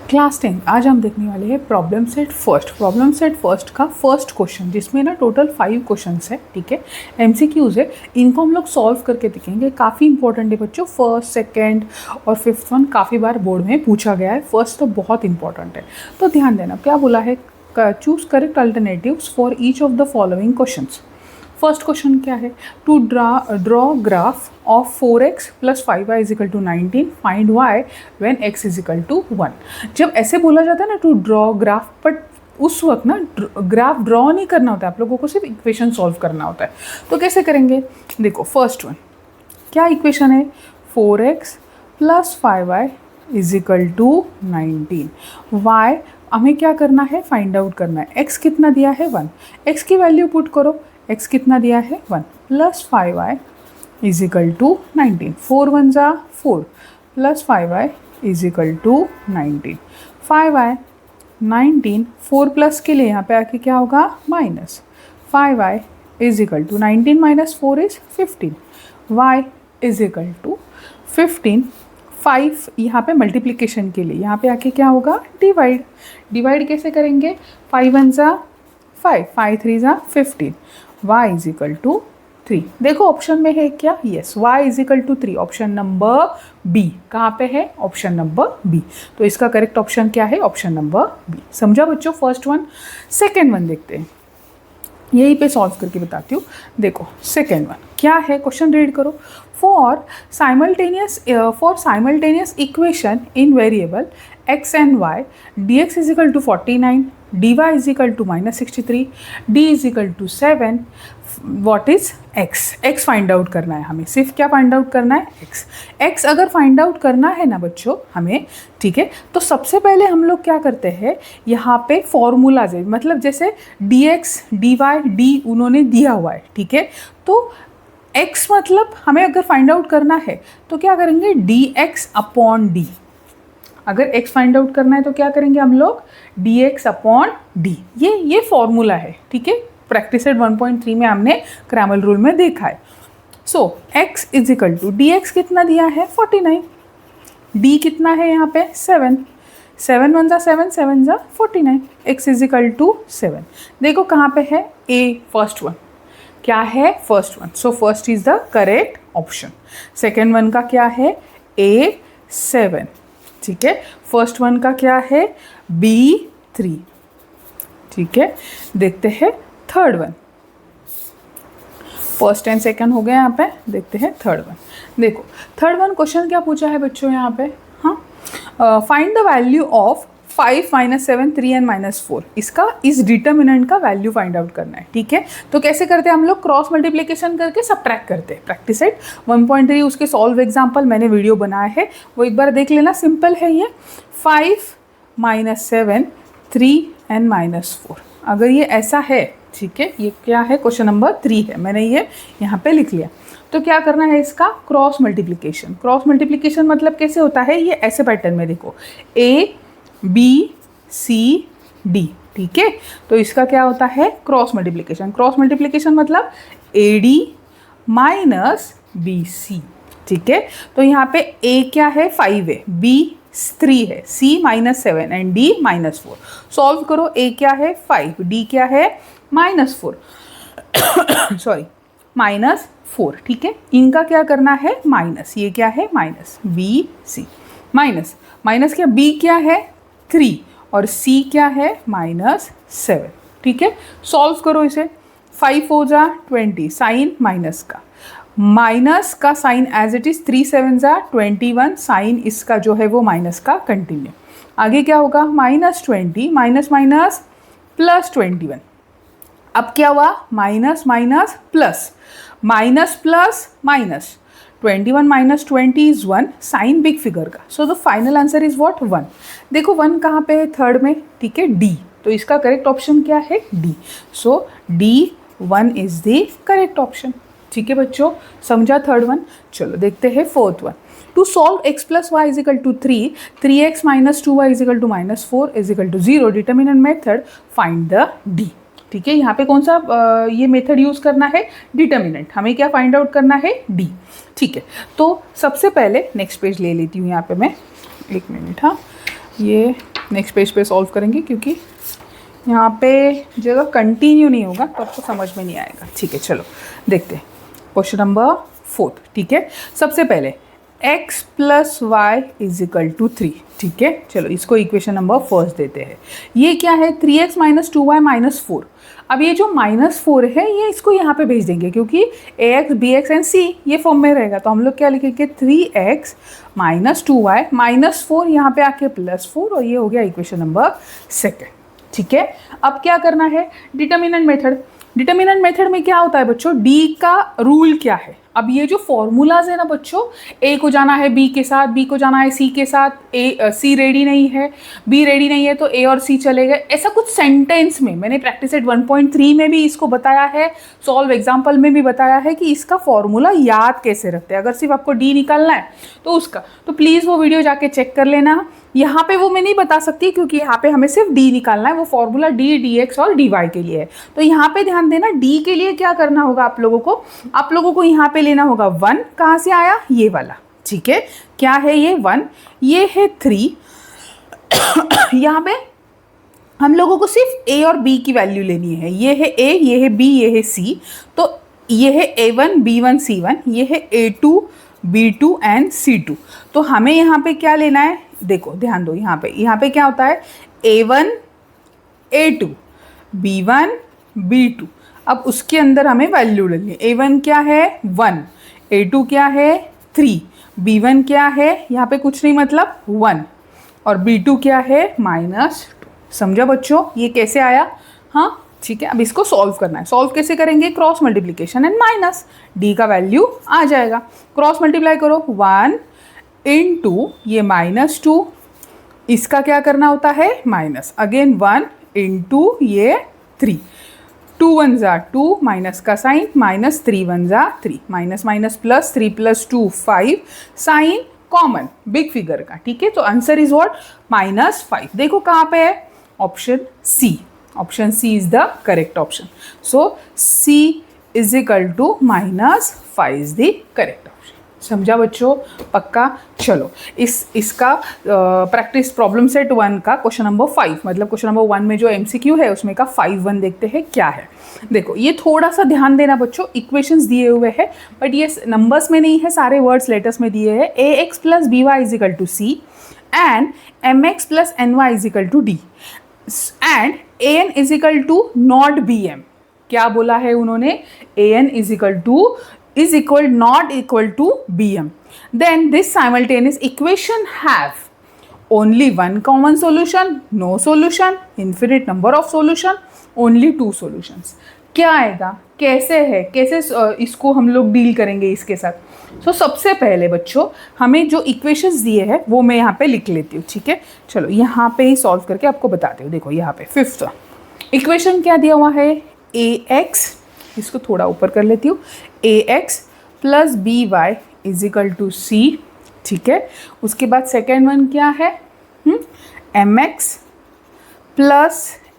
Class 10 आज हम देखने वाले हैं प्रॉब्लम सेट फर्स्ट का फर्स्ट क्वेश्चन, जिसमें ना टोटल 5 क्वेश्चंस है। ठीक है, एमसीक्यूज है, इनको हम लोग सॉल्व करके देखेंगे। काफ़ी इंपॉर्टेंट है बच्चों, फर्स्ट सेकंड और फिफ्थ वन काफ़ी बार बोर्ड में पूछा गया है। फर्स्ट तो बहुत इंपॉर्टेंट है, तो ध्यान देना। क्या बोला है, choose correct alternatives for each of the following questions. First question क्या है, to draw graph of 4x plus 5y is equal to 19, find y when x is equal to 1। जब ऐसे बोला जाता है ना टू ड्रॉ ग्राफ, बट उस वक्त ना ग्राफ ड्रॉ नहीं करना होता है, आप लोगों को सिर्फ इक्वेशन सॉल्व करना होता है। तो कैसे करेंगे, देखो फर्स्ट वन क्या इक्वेशन है, 4x plus 5y is equal to 19। y हमें क्या करना है, फाइंड आउट करना है। x कितना दिया है 1, x की वैल्यू पुट करो, x कितना दिया है 1 plus 5y is equal to 19। 4 1 जा 4 plus 5y is equal to 19। 5y 19, 4 plus के लिए यहाँ पे आके क्या होगा minus. 5y is equal to 19 minus 4 is 15। y is equal to 15। 5 यहाँ पे मल्टीप्लिकेशन के लिए, यहाँ पे आके क्या होगा डिवाइड कैसे करेंगे, 5 1 जा 5, 5 3 जा 15, y इज इक्वल टू 3। देखो ऑप्शन में है क्या, yes, y is equal to 3, option number B. कहाँ पे है, ऑप्शन नंबर बी। तो इसका करेक्ट ऑप्शन क्या है, ऑप्शन नंबर बी। समझा बच्चों फर्स्ट वन। सेकेंड वन देखते हैं, यहीं पे सॉल्व करके बताती हूँ। देखो सेकेंड वन क्या है, क्वेश्चन रीड करो। For simultaneous equation in variable x and y, dx is equal to 49, dy is equal to minus 63, d is equal to 7, what is x? x find out करना है हमें, सिर्फ क्या find out करना है, x। x अगर find out करना है ना बच्चों हमें, ठीक है, तो सबसे पहले हम लोग क्या करते हैं, यहाँ पे फॉर्मूला है, मतलब जैसे dx dy d उन्होंने दिया हुआ है, ठीक है, तो x मतलब हमें अगर फाइंड आउट करना है तो क्या करेंगे, dx अपॉन d। अगर x फाइंड आउट करना है तो क्या करेंगे हम लोग, dx अपॉन d। ये फॉर्मूला है, ठीक है, प्रैक्टिस एट 1.3 में हमने क्रैमर रूल में देखा है। So x is equal to dx कितना दिया है 49, d कितना है यहाँ पे 7, 7 1 जा 7, 7 जा 49, x इज इक्वल टू 7। देखो कहाँ पे है a, फर्स्ट वन क्या है, first one. So first is the correct option. Second one का क्या है, a 7, ठीक है। फर्स्ट वन का क्या है, b 3, ठीक है। देखते हैं third one, first and second हो गया यहाँ पे, देखते हैं थर्ड वन। देखो थर्ड वन क्वेश्चन क्या पूछा है बच्चों यहाँ पे, हाँ, find the value of 5 minus 7 3 and minus 4। इसका इस डिटर्मिनेंट का वैल्यू फाइंड आउट करना है, ठीक है। तो कैसे करते हैं हम लोग, क्रॉस मल्टीप्लिकेशन करके सबट्रैक्ट करते हैं। प्रैक्टिस एट 1.3 उसके सॉल्व एग्जाम्पल मैंने वीडियो बनाया है, वो एक बार देख लेना, सिंपल है ये। 5 माइनस 7 3 एंड माइनस 4, अगर ये ऐसा है, ठीक है, ये क्या है, क्वेश्चन नंबर 3 है, मैंने ये यहाँ पे लिख लिया। तो क्या करना है इसका, क्रॉस मल्टीप्लिकेशन। क्रॉस मल्टीप्लिकेशन मतलब कैसे होता है, ये ऐसे पैटर्न में देखो, a b c d, ठीक है। तो इसका क्या होता है, क्रॉस मल्टीप्लिकेशन। क्रॉस मल्टीप्लिकेशन मतलब ad माइनस bc, ठीक है। तो यहाँ पे a क्या है 5 है, b 3 है, c minus 7 and d minus 4। Solve करो, a क्या है 5, d क्या है माइनस 4 सॉरी माइनस 4, ठीक है। इनका क्या करना है माइनस, ये क्या है minus b c, minus minus क्या, b क्या है 3 और c क्या है माइनस 7, ठीक है। सॉल्व करो इसे, 5 हो जा 20, साइन माइनस का साइन एज इट इज, 3 7 जा 21, साइन इसका जो है वो माइनस का कंटिन्यू। आगे क्या होगा, माइनस 20 माइनस माइनस प्लस 21। अब क्या हुआ, minus minus plus, minus plus minus, 21 minus 20 is 1, sign big figure का। So the final answer is what 1। देखो 1 कहाँ पे है, थर्ड में, ठीक है, डी। तो इसका करेक्ट ऑप्शन क्या है, D. So D 1 is the correct option, ठीक है बच्चों। समझा थर्ड वन। चलो देखते हैं fourth one. To solve x plus Y is equal to 3, 3x minus 2y is equal to minus 4 is equal to 0, determinant method find the D, ठीक है। यहाँ पे कौन सा ये मेथड यूज़ करना है, डिटर्मिनेंट, हमें क्या फाइंड आउट करना है, डी, ठीक है। तो सबसे पहले नेक्स्ट पेज ले लेती हूँ यहाँ पे मैं, एक मिनट, हाँ, ये नेक्स्ट पेज पे सॉल्व करेंगे, क्योंकि यहाँ पे जगह कंटिन्यू नहीं होगा तो आपको समझ में नहीं आएगा। ठीक है, चलो देखते हैं क्वेश्चन नंबर 4। ठीक है, सबसे पहले x plus Y is equal to 3। ठीक है, चलो इसको इक्वेशन नंबर फर्स्ट देते हैं। ये क्या है, 3x माइनस 2y माइनस 4। अब ये जो -4 है ये इसको यहाँ पे भेज देंगे, क्योंकि ax bx एंड c ये फॉर्म में रहेगा। तो हम लोग क्या लिखेंगे, 3x माइनस 2y माइनस 4, यहाँ पे आके +4, और ये हो गया इक्वेशन नंबर 2। ठीक है, अब क्या करना है, डिटर्मिनेंट मेथड। डिटर्मिनेंट मेथड में क्या होता है बच्चों, डी का रूल क्या है। अब ये जो फॉर्मूलाज है ना बच्चों, ए को जाना है बी के साथ, बी को जाना है सी के साथ, सी रेडी नहीं है, बी रेडी नहीं है तो ए और सी चलेगा, ऐसा कुछ सेंटेंस में। मैंने प्रैक्टिस एट 1.3 में भी इसको बताया है, सॉल्व एग्जाम्पल में भी बताया है कि इसका फॉर्मूला याद कैसे रखते हैं। अगर सिर्फ आपको डी निकालना है तो उसका, तो प्लीज़ वो वीडियो जाके चेक कर लेना। यहाँ पे वो मैं नहीं बता सकती, क्योंकि यहाँ पे हमें सिर्फ डी निकालना है, वो फॉर्मूला डी dx और dy के लिए है। तो यहाँ पे ध्यान देना, डी के लिए क्या करना होगा आप लोगों को यहाँ पे लेना होगा 1। कहाँ से आया, ये वाला। ठीक है, क्या है ये 1, ये है 3। यहाँ पे हम लोगों को सिर्फ a और b की वैल्यू लेनी है। ये है a, ये है b, ये है c। तो ये है a1 b1 c1, ये है a2 b2 एंड c2। तो हमें यहाँ पे क्या लेना है, देखो ध्यान दो, यहाँ पे क्या होता है, a1 a2 b1 b2। अब उसके अंदर हमें वैल्यू लेनी है। a1 क्या है 1, a2 क्या है 3, b1 क्या है, यहाँ पे कुछ नहीं मतलब 1, और b2 क्या है -2। समझा बच्चों, ये कैसे आया। हाँ ठीक है, अब इसको सॉल्व करना है। सॉल्व कैसे करेंगे, cross multiplication and minus, D का वैल्यू आ जाएगा। क्रॉस मल्टीप्लाई करो, 1 इंटू ये -2, इसका क्या करना होता है माइनस, अगेन 1 इंटू ये 3, 2 1 ज़ा 2, माइनस का साइन, -3 1 ज़ा 3, minus minus plus, 3 + 2 5, sign common big figure का। ठीक है, तो आंसर इज व्हाट, -5। देखो कहाँ पे है, option C. Option C is the correct option. So C is equal to -5 is the correct option. समझा बच्चों, पक्का। चलो इसका प्रैक्टिस प्रॉब्लम सेट 1 का क्वेश्चन नंबर 5, मतलब क्वेश्चन नंबर 1 में जो MCQ है उसमें का 5.1 देखते हैं क्या है। देखो ये थोड़ा सा ध्यान देना बच्चों, इक्वेशंस दिए हुए हैं बट ये नंबर्स में नहीं है, सारे वर्ड्स लेटर्स में दिए हैं। ax + by is equal to c and mx + ny is equal to d and an is equal to not bm। क्या बोला है उन्होंने, an is equal not equal to bm, then this simultaneous equation have only one common solution, no solution, infinite number of solution, only 2 solutions। क्या आएगा, कैसे है, कैसे इसको हम लोग डील करेंगे इसके साथ। तो सबसे पहले बच्चों हमें जो इक्वेशंस दिए हैं वो मैं यहाँ पे लिख लेती हूँ। ठीक है, चलो यहाँ पे ही सॉल्व करके आपको बताती हूँ। देखो यहाँ पे 5th इक्वेशन क्या दिया हुआ है, ax, इसको थोड़ा ऊपर कर लेती हूँ, ax + by is equal to c। ठीक है, उसके बाद सेकेंड वन क्या है, mx +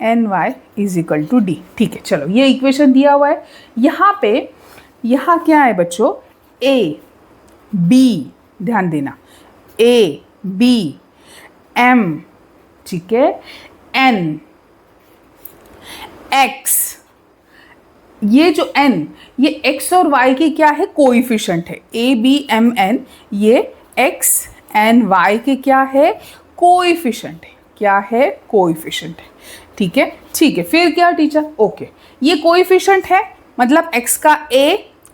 ny is equal to d। ठीक है, चलो ये इक्वेशन दिया हुआ है। यहाँ क्या है बच्चों, a b, ध्यान देना, a b m, ठीक है, n x, ये जो n, ये x और y की क्या है, कोएफिशिएंट है। a b m n, ये x and y के क्या है, कोएफिशिएंट है। क्या है, कोएफिशिएंट है। ठीक है, ठीक है, फिर क्या टीचर, ओके, ये कोएफिशिएंट है मतलब x का a,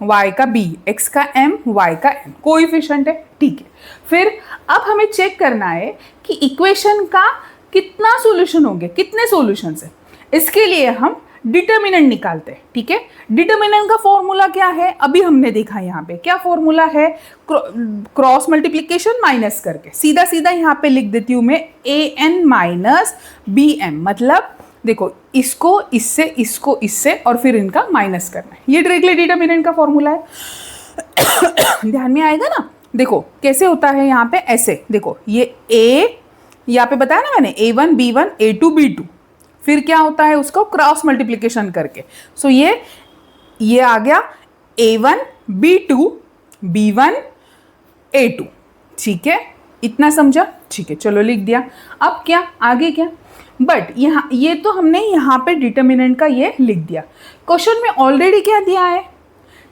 y का b, x का m, y का n, कोएफिशिएंट है। ठीक है, फिर अब हमें चेक करना है कि इक्वेशन का कितना सॉल्यूशन होंगे, कितने सॉल्यूशंस है। इसके लिए हम डिटर्मिनेंट निकालते हैं। ठीक है, डिटर्मिनेंट का फॉर्मूला क्या है, अभी हमने देखा यहाँ पे क्या फॉर्मूला है, क्रॉस मल्टीप्लिकेशन माइनस करके। सीधा सीधा यहाँ पे लिख देती हूँ मैं, an - bm, मतलब देखो इसको इससे, इसको इससे, और फिर इनका माइनस करना है। ये डायरेक्टली डिटर्मिनेंट का फॉर्मूला है। ध्यान में आएगा ना, देखो कैसे होता है यहाँ पे, ऐसे देखो, ये a, यहाँ पे बताया ना मैंने, a1 b1 a2 b2, फिर क्या होता है उसको क्रॉस मल्टीप्लिकेशन करके। सो ये आ गया a1 b2 b1 a2। ठीक है, इतना समझा? ठीक है, चलो लिख दिया। अब क्या आगे क्या, बट यहाँ ये तो हमने यहाँ पे डिटर्मिनेंट का ये लिख दिया। क्वेश्चन में ऑलरेडी क्या दिया है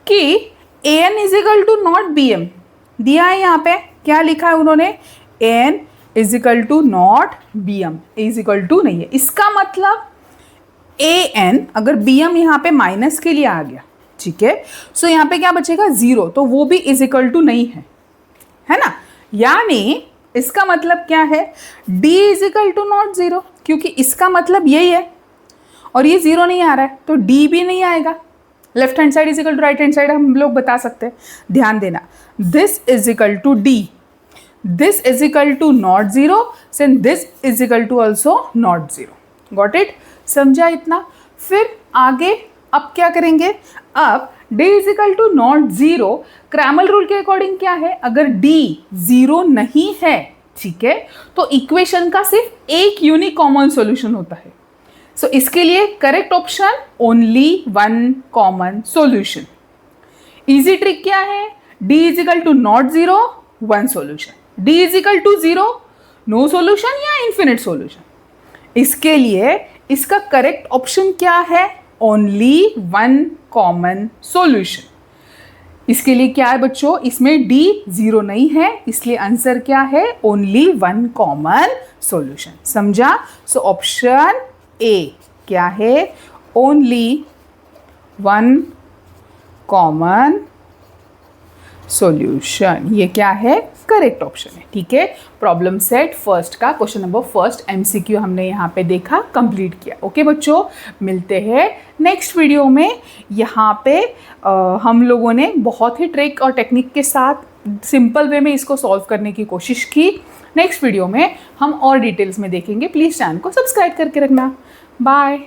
कि an is equal to not bm दिया है। यहाँ पे क्या लिखा है उन्होंने, an is equal to not bm, is equal to नहीं है। इसका मतलब an अगर bm यहाँ पे माइनस के लिए आ गया, ठीक है, सो यहाँ पे क्या बचेगा 0, तो वो भी इज इक्वल टू नहीं है ना। यानी इसका मतलब क्या है, d is equal to not 0, क्योंकि इसका मतलब यही है और ये 0 नहीं आ रहा है तो d भी नहीं आएगा। Left hand side is equal to right hand side हम लोग बता सकते हैं। ध्यान देना, this is equal to d, this is equal to not 0, since this is equal to also not 0। Got it? समझा इतना? फिर आगे अब क्या करेंगे, अब d is equal to not 0, Cramer rule के अकॉर्डिंग क्या है, अगर d 0 नहीं है, ठीक है, तो इक्वेशन का सिर्फ एक यूनिक कॉमन सॉल्यूशन होता है। सो इसके लिए correct option only one common solution. Easy trick क्या है, d is equal to not 0 one solution, d is equal to 0 no solution या इन्फिनिट सॉल्यूशन। इसके लिए इसका करेक्ट ऑप्शन क्या है, ओनली वन कॉमन सॉल्यूशन। इसके लिए क्या है बच्चों, इसमें d 0 नहीं है, इसलिए आंसर क्या है, ओनली वन कॉमन सॉल्यूशन। समझा? सो ऑप्शन ए क्या है, ओनली वन कॉमन सॉल्यूशन। ये क्या है, करेक्ट ऑप्शन है। ठीक है, प्रॉब्लम सेट फर्स्ट का क्वेश्चन नंबर फर्स्ट MCQ हमने यहाँ पे देखा, कंप्लीट किया। ओके बच्चों, मिलते हैं नेक्स्ट वीडियो में। यहाँ पे हम लोगों ने बहुत ही ट्रिक और टेक्निक के साथ सिंपल वे में इसको सॉल्व करने की कोशिश की। नेक्स्ट वीडियो में हम और डिटेल्स में देखेंगे। प्लीज़ चैनल को सब्सक्राइब करके रखना। बाय।